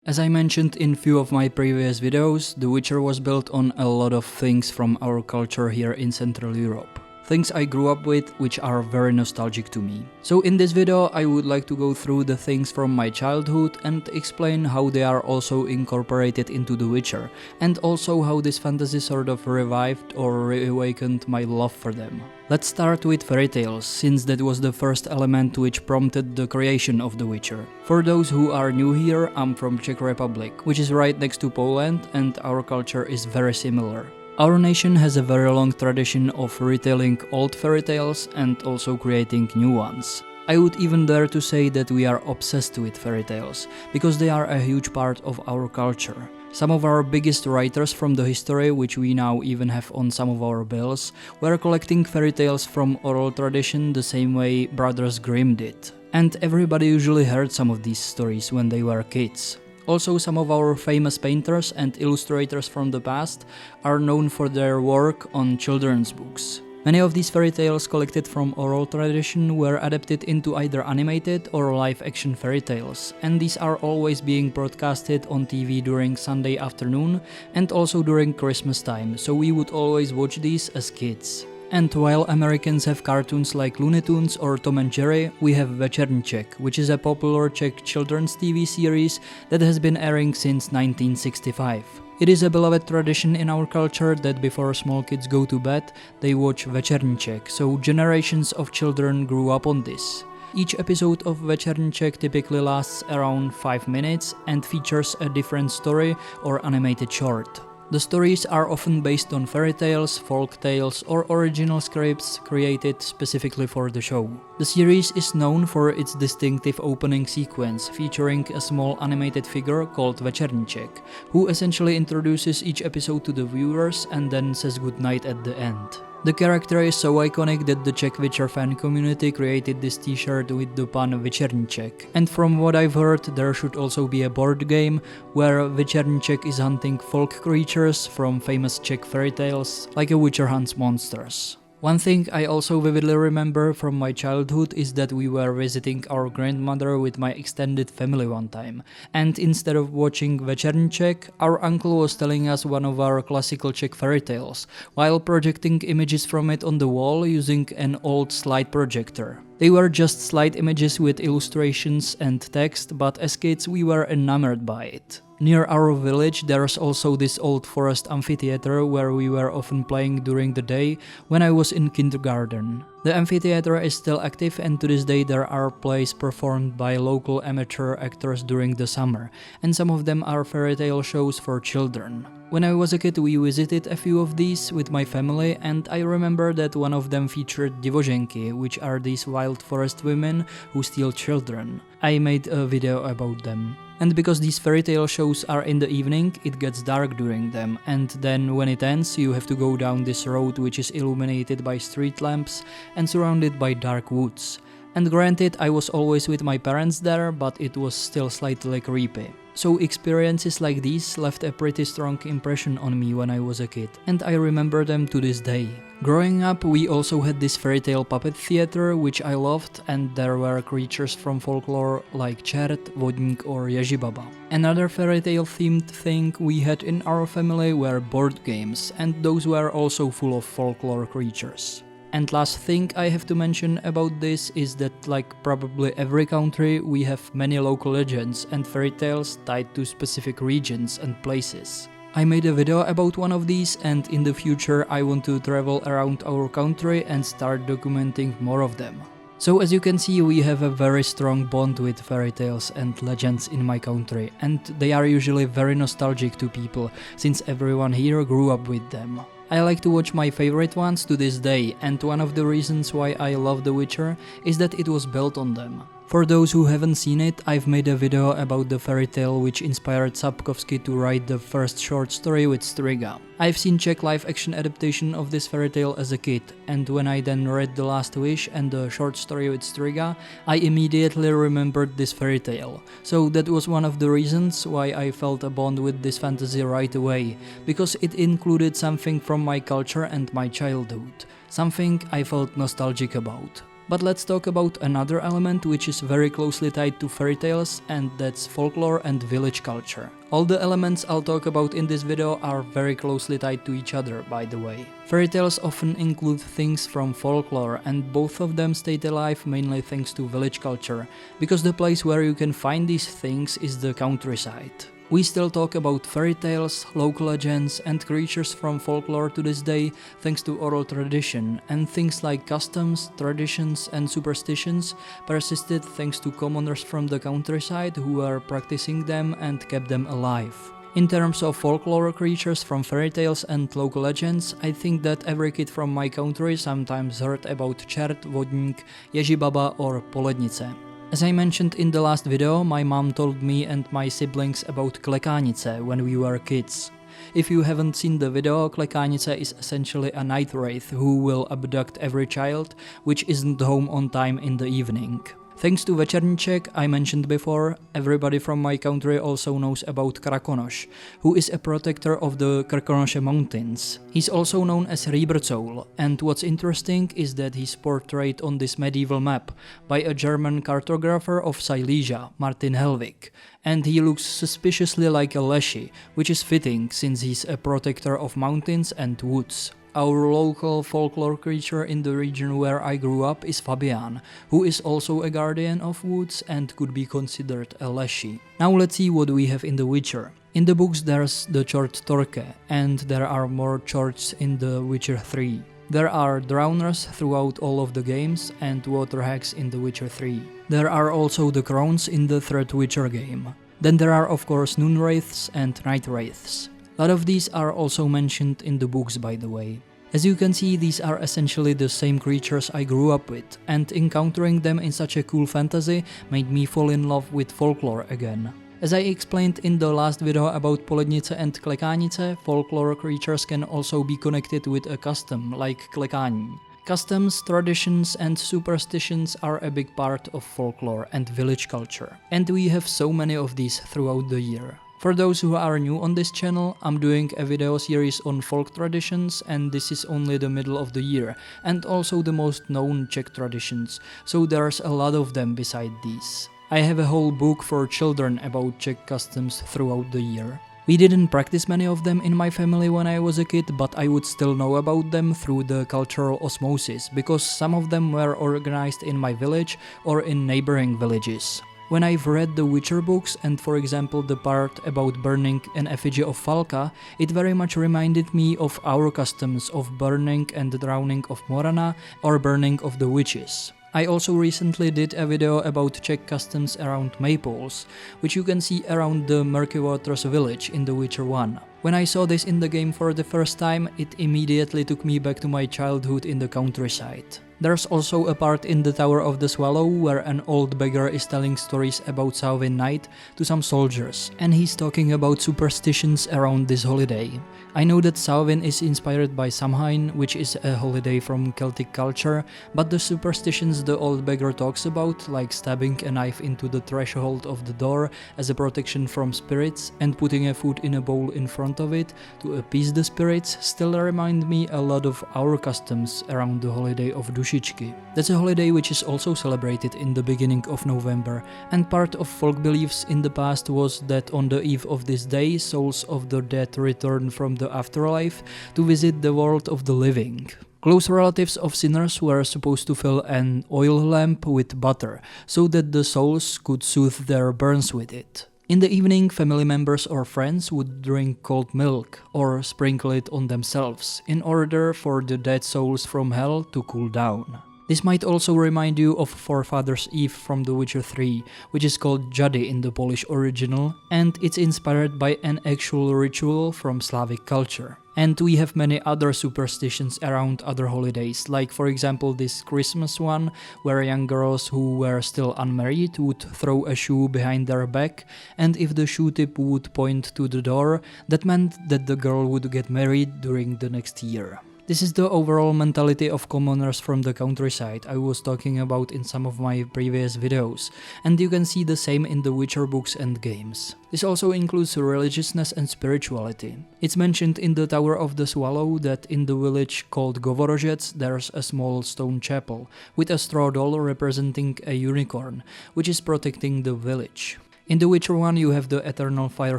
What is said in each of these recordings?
As I mentioned in few of my previous videos, The Witcher was built on a lot of things from our culture here in Central Europe. Things I grew up with, which are very nostalgic to me. So in this video I would like to go through the things from my childhood and explain how they are also incorporated into The Witcher, and also how this fantasy sort of revived or reawakened my love for them. Let's start with fairy tales, since that was the first element which prompted the creation of The Witcher. For those who are new here, I'm from Czech Republic, which is right next to Poland, and our culture is very similar. Our nation has a very long tradition of retelling old fairy tales and also creating new ones. I would even dare to say that we are obsessed with fairy tales, because they are a huge part of our culture. Some of our biggest writers from the history, which we now even have on some of our bills, were collecting fairy tales from oral tradition the same way Brothers Grimm did. And everybody usually heard some of these stories when they were kids. Also, some of our famous painters and illustrators from the past are known for their work on children's books. Many of these fairy tales collected from oral tradition were adapted into either animated or live-action fairy tales, and these are always being broadcasted on TV during Sunday afternoon and also during Christmas time, so we would always watch these as kids. And while Americans have cartoons like Looney Tunes or Tom and Jerry, we have Večerní Czech, which is a popular Czech children's TV series that has been airing since 1965. It is a beloved tradition in our culture that before small kids go to bed, they watch Večerní Czech, so generations of children grew up on this. Each episode of Večerní Czech typically lasts around 5 minutes and features a different story or animated short. The stories are often based on fairy tales, folk tales, or original scripts created specifically for the show. The series is known for its distinctive opening sequence, featuring a small animated figure called Večerní Czech, who essentially introduces each episode to the viewers and then says goodnight at the end. The character is so iconic that the Czech Witcher fan community created this t-shirt with the pun Večerní Czech. And from what I've heard, there should also be a board game where Večerní Czech is hunting folk creatures from famous Czech fairy tales, like a witcher hunts monsters. One thing I also vividly remember from my childhood is that we were visiting our grandmother with my extended family one time, and instead of watching Večerní Czech, our uncle was telling us one of our classical Czech fairy tales, while projecting images from it on the wall using an old slide projector. They were just slide images with illustrations and text, but as kids we were enamored by it. Near our village there's also this old forest amphitheater where we were often playing during the day when I was in kindergarten. The amphitheater is still active, and to this day there are plays performed by local amateur actors during the summer, and some of them are fairy tale shows for children. When I was a kid we visited a few of these with my family, and I remember that one of them featured divoženky, which are these wild forest women who steal children. I made a video about them. And because these fairy tale shows are in the evening, it gets dark during them, and then when it ends you have to go down this road which is illuminated by street lamps and surrounded by dark woods. And granted, I was always with my parents there, but it was still slightly creepy. So experiences like these left a pretty strong impression on me when I was a kid, and I remember them to this day. Growing up, we also had this fairy tale puppet theater, which I loved, and there were creatures from folklore like Čert, Vodník or Ježibaba. Another fairy tale themed thing we had in our family were board games, and those were also full of folklore creatures. And last thing I have to mention about this is that, like probably every country, we have many local legends and fairy tales tied to specific regions and places. I made a video about one of these, and in the future I want to travel around our country and start documenting more of them. So as you can see, we have a very strong bond with fairy tales and legends in my country, and they are usually very nostalgic to people, since everyone here grew up with them. I like to watch my favorite ones to this day, and one of the reasons why I love The Witcher is that it was built on them. For those who haven't seen it, I've made a video about the fairy tale which inspired Sapkowski to write the first short story with Striga. I've seen Czech live-action adaptation of this fairy tale as a kid, and when I then read The Last Wish and the short story with Striga, I immediately remembered this fairy tale. So that was one of the reasons why I felt a bond with this fantasy right away, because it included something from my culture and my childhood, something I felt nostalgic about. But let's talk about another element which is very closely tied to fairy tales, and that's folklore and village culture. All the elements I'll talk about in this video are very closely tied to each other, by the way. Fairy tales often include things from folklore, and both of them stayed alive mainly thanks to village culture, because the place where you can find these things is the countryside. We still talk about fairy tales, local legends and creatures from folklore to this day thanks to oral tradition, and things like customs, traditions and superstitions persisted thanks to commoners from the countryside who were practicing them and kept them alive. In terms of folklore creatures from fairy tales and local legends, I think that every kid from my country sometimes heard about čert, vodník, ježibaba or polednice. As I mentioned in the last video, my mom told me and my siblings about klekánice when we were kids. If you haven't seen the video, klekánice is essentially a night wraith who will abduct every child which isn't home on time in the evening. Thanks to večerníček I mentioned before, everybody from my country also knows about Krakonoš, who is a protector of the Krkonoše mountains. He's also known as Rieberzoll, and what's interesting is that he's portrayed on this medieval map by a German cartographer of Silesia, Martin Helwig, and he looks suspiciously like a leshy, which is fitting since he's a protector of mountains and woods. Our local folklore creature in the region where I grew up is Fabian, who is also a guardian of woods and could be considered a leshy. Now let's see what we have in The Witcher. In the books there's the Chort Torque, and there are more Chorts in The Witcher 3. There are drowners throughout all of the games and water hags in The Witcher 3. There are also the crones in the third Witcher game. Then there are of course noon wraiths and night wraiths. A lot of these are also mentioned in the books, by the way. As you can see, these are essentially the same creatures I grew up with, and encountering them in such a cool fantasy made me fall in love with folklore again. As I explained in the last video about polednice and klekánice, folklore creatures can also be connected with a custom, like klekání. Customs, traditions and superstitions are a big part of folklore and village culture, and we have so many of these throughout the year. For those who are new on this channel, I'm doing a video series on folk traditions, and this is only the middle of the year, and also the most known Czech traditions, so there's a lot of them beside these. I have a whole book for children about Czech customs throughout the year. We didn't practice many of them in my family when I was a kid, but I would still know about them through the cultural osmosis, because some of them were organized in my village or in neighboring villages. When I've read the Witcher books and for example the part about burning an effigy of Falka, it very much reminded me of our customs of burning and drowning of Morana or burning of the witches. I also recently did a video about Czech customs around maypoles, which you can see around the Murky Waters village in The Witcher 1. When I saw this in the game for the first time, it immediately took me back to my childhood in the countryside. There's also a part in the Tower of the Swallow where an old beggar is telling stories about Samhain night to some soldiers, and he's talking about superstitions around this holiday. I know that Samhain is inspired by Samhain, which is a holiday from Celtic culture, but the superstitions the old beggar talks about, like stabbing a knife into the threshold of the door as a protection from spirits and putting a food in a bowl in front of it to appease the spirits, still remind me a lot of our customs around the holiday of Dušičky. That's a holiday which is also celebrated in the beginning of November, and part of folk beliefs in the past was that on the eve of this day, souls of the dead return from the afterlife to visit the world of the living. Close relatives of sinners were supposed to fill an oil lamp with butter, so that the souls could soothe their burns with it. In the evening, family members or friends would drink cold milk or sprinkle it on themselves in order for the dead souls from hell to cool down. This might also remind you of Forefathers Eve from The Witcher 3, which is called Jadi in the Polish original, and it's inspired by an actual ritual from Slavic culture. And we have many other superstitions around other holidays, like for example this Christmas one, where young girls who were still unmarried would throw a shoe behind their back, and if the shoe tip would point to the door, that meant that the girl would get married during the next year. This is the overall mentality of commoners from the countryside I was talking about in some of my previous videos, and you can see the same in the Witcher books and games. This also includes religiousness and spirituality. It's mentioned in the Tower of the Swallow that in the village called Govorozhets there's a small stone chapel with a straw doll representing a unicorn, which is protecting the village. In The Witcher 1 you have the Eternal Fire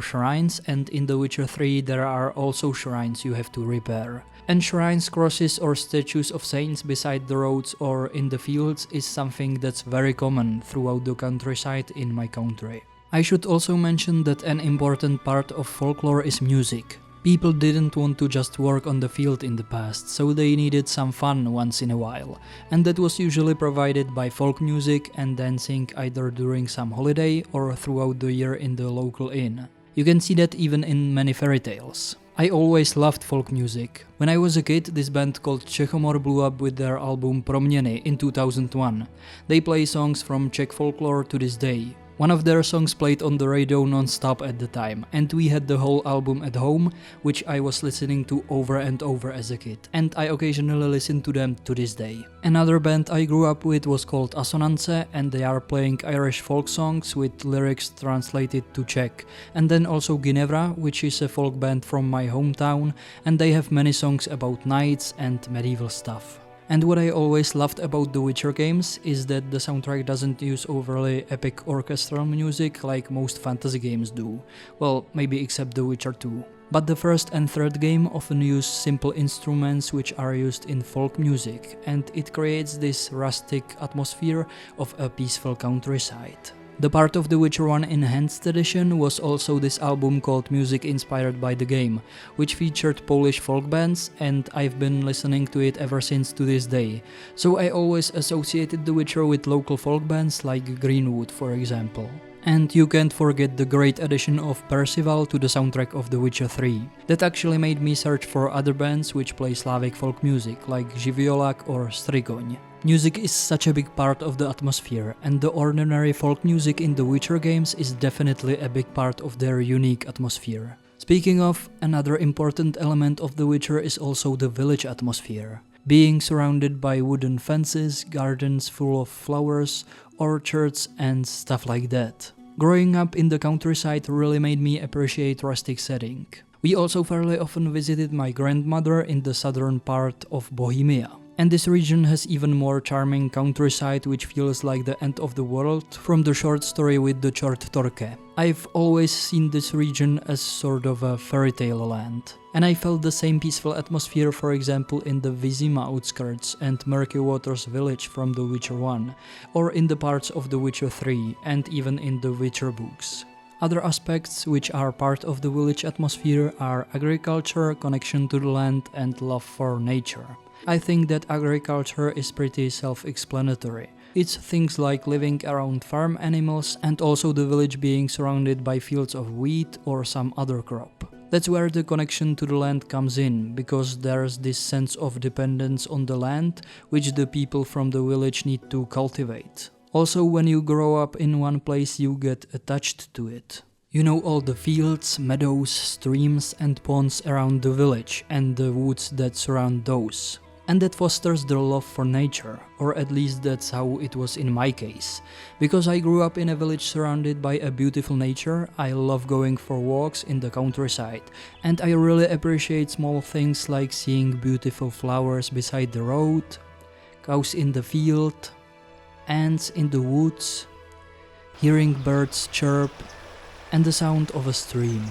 shrines, and in The Witcher 3 there are also shrines you have to repair. And shrines, crosses or statues of saints beside the roads or in the fields is something that's very common throughout the countryside in my country. I should also mention that an important part of folklore is music. People didn't want to just work on the field in the past, so they needed some fun once in a while, and that was usually provided by folk music and dancing either during some holiday or throughout the year in the local inn. You can see that even in many fairy tales. I always loved folk music. When I was a kid, this band called Czechomor blew up with their album Proměny in 2001. They play songs from Czech folklore to this day. One of their songs played on the radio non-stop at the time, and we had the whole album at home, which I was listening to over and over as a kid, and I occasionally listen to them to this day. Another band I grew up with was called Asonance, and they are playing Irish folk songs with lyrics translated to Czech, and then also Ginevra, which is a folk band from my hometown, and they have many songs about knights and medieval stuff. And what I always loved about the Witcher games is that the soundtrack doesn't use overly epic orchestral music like most fantasy games do, well, maybe except The Witcher 2. But the first and third game often use simple instruments which are used in folk music, and it creates this rustic atmosphere of a peaceful countryside. The part of The Witcher 1 Enhanced Edition was also this album called Music Inspired by the Game, which featured Polish folk bands, and I've been listening to it ever since to this day. So I always associated The Witcher with local folk bands like Greenwood, for example. And you can't forget the great addition of Percival to the soundtrack of The Witcher 3. That actually made me search for other bands which play Slavic folk music, like Živiolak or Strigoň. Music is such a big part of the atmosphere, and the ordinary folk music in the Witcher games is definitely a big part of their unique atmosphere. Speaking of, another important element of The Witcher is also the village atmosphere. Being surrounded by wooden fences, gardens full of flowers, orchards and stuff like that. Growing up in the countryside really made me appreciate rustic setting. We also fairly often visited my grandmother in the southern part of Bohemia. And this region has even more charming countryside which feels like the end of the world from the short story with the Čort Torke. I've always seen this region as sort of a fairy tale land. And I felt the same peaceful atmosphere, for example, in the Vizima outskirts and Murky Waters village from The Witcher 1, or in the parts of The Witcher 3, and even in the Witcher books. Other aspects which are part of the village atmosphere are agriculture, connection to the land, and love for nature. I think that agriculture is pretty self-explanatory. It's things like living around farm animals and also the village being surrounded by fields of wheat or some other crop. That's where the connection to the land comes in, because there's this sense of dependence on the land which the people from the village need to cultivate. Also, when you grow up in one place you get attached to it. You know all the fields, meadows, streams and ponds around the village and the woods that surround those. And that fosters their love for nature, or at least that's how it was in my case. Because I grew up in a village surrounded by a beautiful nature, I love going for walks in the countryside, and I really appreciate small things like seeing beautiful flowers beside the road, cows in the field, ants in the woods, hearing birds chirp, and the sound of a stream.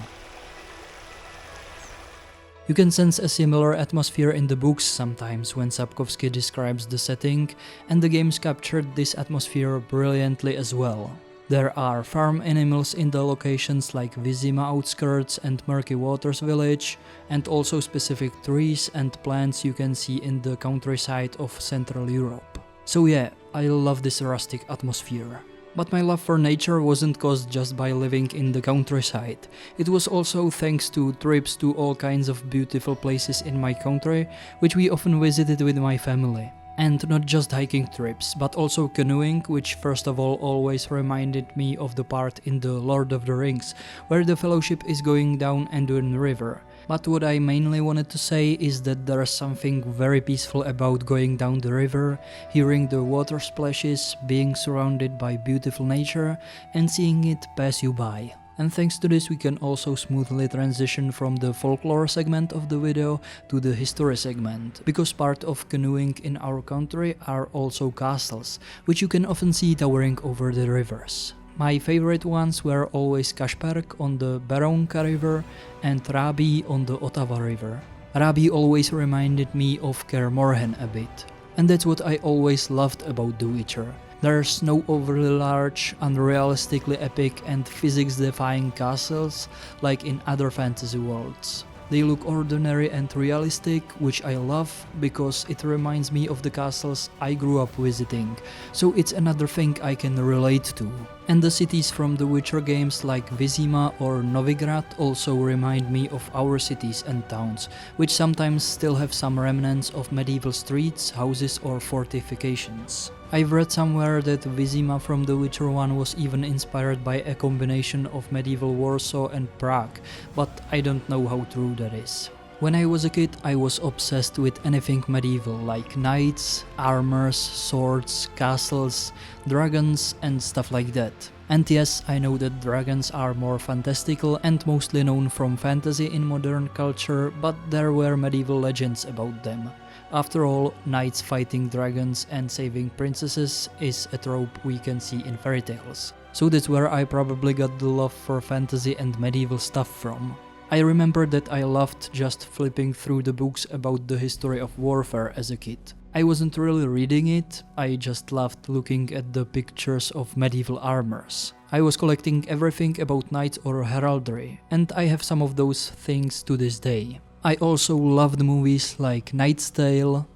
You can sense a similar atmosphere in the books sometimes when Sapkowski describes the setting, and the games captured this atmosphere brilliantly as well. There are farm animals in the locations like Vizima outskirts and Murky Waters village, and also specific trees and plants you can see in the countryside of Central Europe. So yeah, I love this rustic atmosphere. But my love for nature wasn't caused just by living in the countryside. It was also thanks to trips to all kinds of beautiful places in my country, which we often visited with my family. And not just hiking trips, but also canoeing, which first of all always reminded me of the part in The Lord of the Rings, where the Fellowship is going down Anduin River. But what I mainly wanted to say is that there is something very peaceful about going down the river, hearing the water splashes, being surrounded by beautiful nature, and seeing it pass you by. And thanks to this we can also smoothly transition from the folklore segment of the video to the history segment, because part of canoeing in our country are also castles, which you can often see towering over the rivers. My favorite ones were always Kašperk on the Berounka river and Rábí on the Otava river. Rábí always reminded me of Kaer Morhen a bit. And that's what I always loved about The Witcher. There's no overly large, unrealistically epic and physics-defying castles like in other fantasy worlds. They look ordinary and realistic, which I love because it reminds me of the castles I grew up visiting, so it's another thing I can relate to. And the cities from the Witcher games like Vizima or Novigrad also remind me of our cities and towns, which sometimes still have some remnants of medieval streets, houses or fortifications. I've read somewhere that Vizima from The Witcher 1 was even inspired by a combination of medieval Warsaw and Prague, but I don't know how true that is. When I was a kid, I was obsessed with anything medieval, like knights, armors, swords, castles, dragons and stuff like that. And yes, I know that dragons are more fantastical and mostly known from fantasy in modern culture, but there were medieval legends about them. After all, knights fighting dragons and saving princesses is a trope we can see in fairy tales. So that's where I probably got the love for fantasy and medieval stuff from. I remember that I loved just flipping through the books about the history of warfare as a kid. I wasn't really reading it, I just loved looking at the pictures of medieval armors. I was collecting everything about knights or heraldry, and I have some of those things to this day. I also loved movies like Knight's Tale,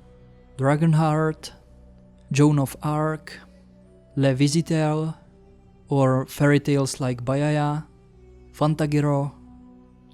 Dragonheart, Joan of Arc, Le Visiteur, or fairy tales like Bayaya, Fantagiro,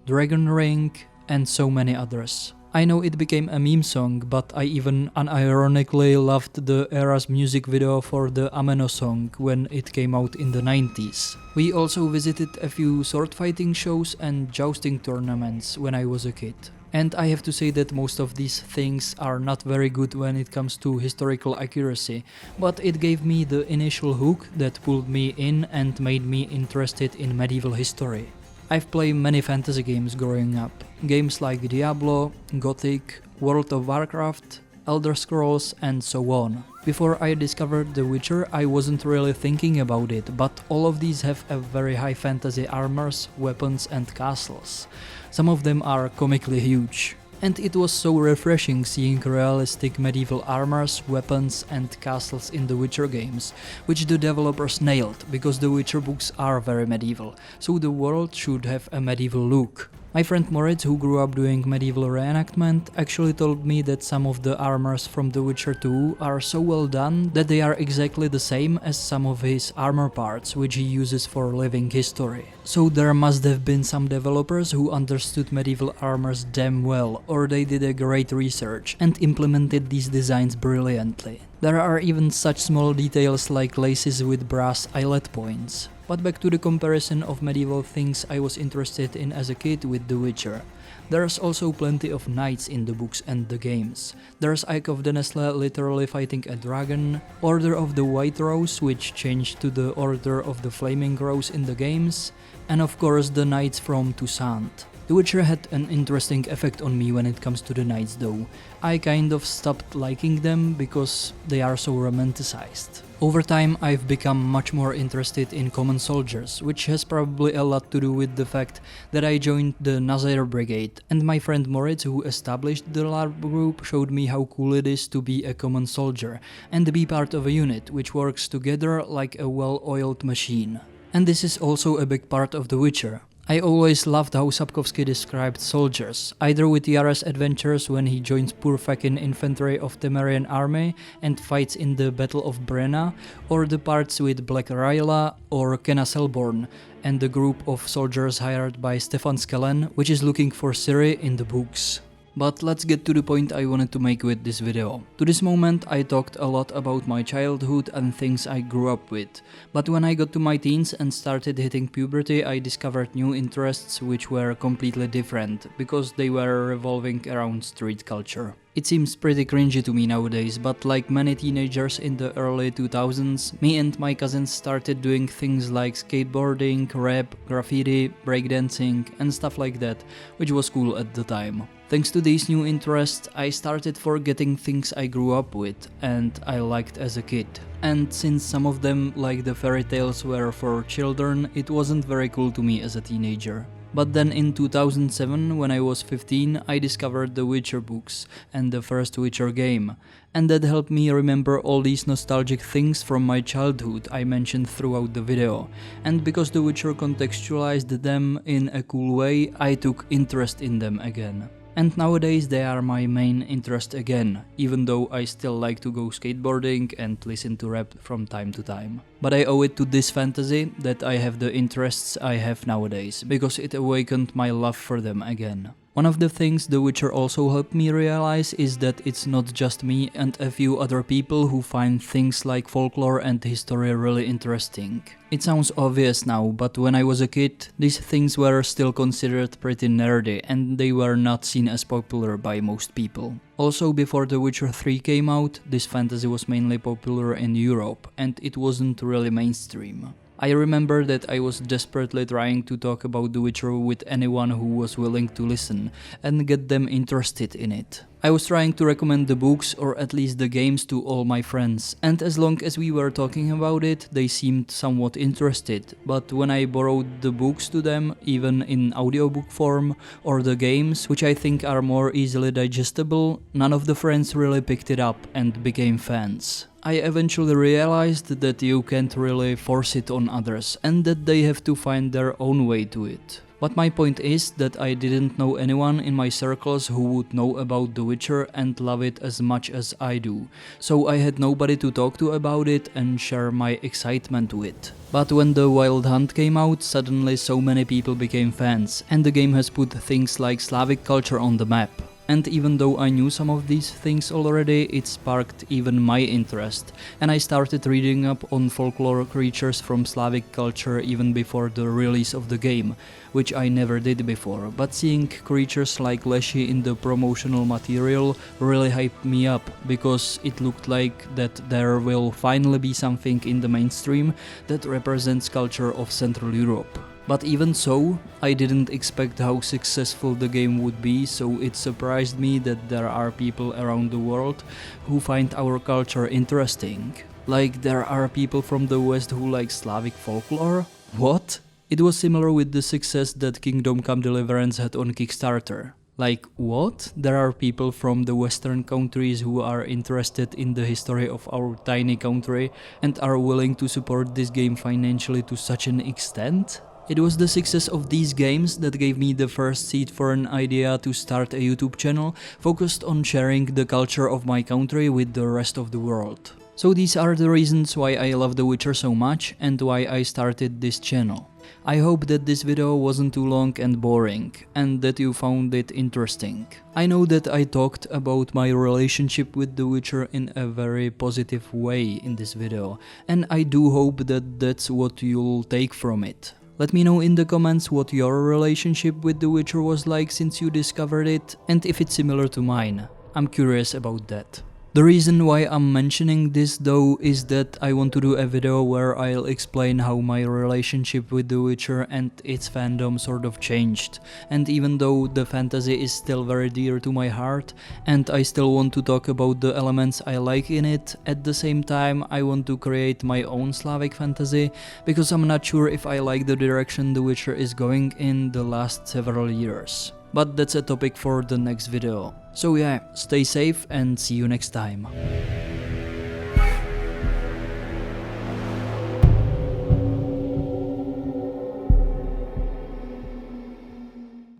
Dragon Ring, and so many others. I know it became a meme song, but I even unironically loved the era's music video for the Ameno song when it came out in the 90s. We also visited a few sword fighting shows and jousting tournaments when I was a kid. And I have to say that most of these things are not very good when it comes to historical accuracy, but it gave me the initial hook that pulled me in and made me interested in medieval history. I've played many fantasy games growing up, games like Diablo, Gothic, World of Warcraft, Elder Scrolls and so on. Before I discovered The Witcher, I wasn't really thinking about it, but all of these have a very high fantasy armors, weapons and castles. Some of them are comically huge. And it was so refreshing seeing realistic medieval armors, weapons and castles in the Witcher games, which the developers nailed, because the Witcher books are very medieval, so the world should have a medieval look. My friend Moritz, who grew up doing medieval reenactment, actually told me that some of the armors from The Witcher 2 are so well done that they are exactly the same as some of his armor parts, which he uses for living history. So there must have been some developers who understood medieval armors damn well, or they did a great research and implemented these designs brilliantly. There are even such small details like laces with brass eyelet points. But back to the comparison of medieval things I was interested in as a kid with The Witcher. There's also plenty of knights in the books and the games. There's Ike of Denesle literally fighting a dragon, Order of the White Rose, which changed to the Order of the Flaming Rose in the games, and of course the knights from Toussaint. The Witcher had an interesting effect on me when it comes to the knights though. I kind of stopped liking them because they are so romanticized. Over time I've become much more interested in common soldiers, which has probably a lot to do with the fact that I joined the Nazir Brigade, and my friend Moritz, who established the LARP group, showed me how cool it is to be a common soldier and be part of a unit which works together like a well-oiled machine. And this is also a big part of The Witcher. I always loved how Sapkowski described soldiers, either with Yara's adventures when he joins Purfakin infantry of Temerian army and fights in the Battle of Brenna, or the parts with Black Rayla or Kenna Selborn and the group of soldiers hired by Stefan Skellen, which is looking for Ciri in the books. But let's get to the point I wanted to make with this video. To this moment I talked a lot about my childhood and things I grew up with. But when I got to my teens and started hitting puberty, I discovered new interests which were completely different, because they were revolving around street culture. It seems pretty cringy to me nowadays, but like many teenagers in the early 2000s, me and my cousins started doing things like skateboarding, rap, graffiti, breakdancing and stuff like that, which was cool at the time. Thanks to these new interests, I started forgetting things I grew up with and I liked as a kid. And since some of them, like the fairy tales, were for children, it wasn't very cool to me as a teenager. But then in 2007, when I was 15, I discovered the Witcher books and the first Witcher game. And that helped me remember all these nostalgic things from my childhood I mentioned throughout the video. And because the Witcher contextualized them in a cool way, I took interest in them again. And nowadays they are my main interest again, even though I still like to go skateboarding and listen to rap from time to time. But I owe it to this fantasy that I have the interests I have nowadays, because it awakened my love for them again. One of the things The Witcher also helped me realize is that it's not just me and a few other people who find things like folklore and history really interesting. It sounds obvious now, but when I was a kid, these things were still considered pretty nerdy and they were not seen as popular by most people. Also, before The Witcher 3 came out, this fantasy was mainly popular in Europe and it wasn't really mainstream. I remember that I was desperately trying to talk about The Witcher with anyone who was willing to listen and get them interested in it. I was trying to recommend the books or at least the games to all my friends, and as long as we were talking about it, they seemed somewhat interested, but when I borrowed the books to them, even in audiobook form, or the games, which I think are more easily digestible, none of the friends really picked it up and became fans. I eventually realized that you can't really force it on others and that they have to find their own way to it. But my point is that I didn't know anyone in my circles who would know about The Witcher and love it as much as I do, so I had nobody to talk to about it and share my excitement with. But when The Wild Hunt came out, suddenly so many people became fans, and the game has put things like Slavic culture on the map. And even though I knew some of these things already, it sparked even my interest, and I started reading up on folklore creatures from Slavic culture even before the release of the game, which I never did before, but seeing creatures like Leshy in the promotional material really hyped me up, because it looked like that there will finally be something in the mainstream that represents culture of Central Europe. But even so, I didn't expect how successful the game would be, so it surprised me that there are people around the world who find our culture interesting. Like, there are people from the West who like Slavic folklore? What? It was similar with the success that Kingdom Come Deliverance had on Kickstarter. Like, what? There are people from the Western countries who are interested in the history of our tiny country and are willing to support this game financially to such an extent? It was the success of these games that gave me the first seed for an idea to start a YouTube channel focused on sharing the culture of my country with the rest of the world. So these are the reasons why I love The Witcher so much and why I started this channel. I hope that this video wasn't too long and boring, and that you found it interesting. I know that I talked about my relationship with The Witcher in a very positive way in this video, and I do hope that that's what you'll take from it. Let me know in the comments what your relationship with The Witcher was like since you discovered it, and if it's similar to mine. I'm curious about that. The reason why I'm mentioning this though is that I want to do a video where I'll explain how my relationship with The Witcher and its fandom sort of changed. And even though the fantasy is still very dear to my heart and I still want to talk about the elements I like in it, at the same time I want to create my own Slavic fantasy, because I'm not sure if I like the direction The Witcher is going in the last several years. But that's a topic for the next video. So yeah, stay safe and see you next time.